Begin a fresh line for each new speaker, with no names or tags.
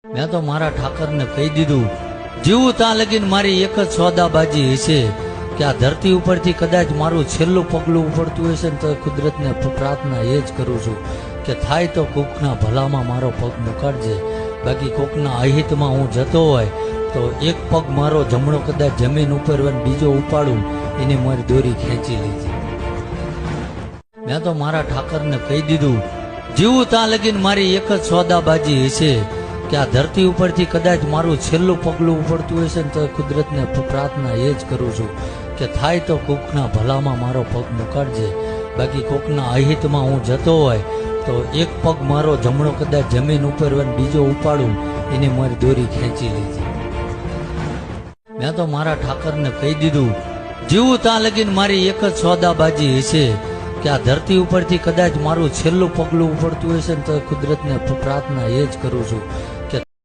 મેં તો મારા ઠાકરને કહી દીધું, જીવું ત્યાં લગીન મારી એક જ સોદાબાજી હશે કે આ ધરતી ઉપરથી કદાચ મારું છેલ્લું પગલું ઉપડતું હશે ને તો કુદરતને પ્રાર્થના એ જ કરું છું કે થાય તો કોકના ભલામાં મારો પગ મુકાડજે, બાકી કોકના અહિતમાં હું જતો હોય તો એક પગ મારો જમણો કદાચ જમીન ઉપર હોય બીજો ઉપાડું એની મારી દોરી ખેંચી લીધી. મેં તો મારા ઠાકરને કહી દીધું, જીવું ત્યાં લગીન મારી એક જ સોદાબાજી હશે કે આ ધરતી ઉપરથી કદાચ મારું છેલ્લું પગલું ઉપડતું હશે ને તો કુદરતને પ્રાર્થના એ જ કરું છું કે થાય તો કોકના ભલામાં મારો પગ મુકાડજે, બાકી કોકના અહિતમાં હું જતો હોય તો એક પગ મારો જમણો કદાચ જમીન ઉપર હોય બીજો ઉપાડું એની મારી દોરી ખેંચી લીધી. મેં તો મારા ઠાકરને કહી દીધું, જીવું ત્યાં લગીન મારી એક જ સોદાબાજી હશે કે આ ધરતી ઉપરથી કદાચ મારું છેલ્લું પગલું ઉપડતું હશે ને તો કુદરતને પ્રાર્થના એ જ કરું છું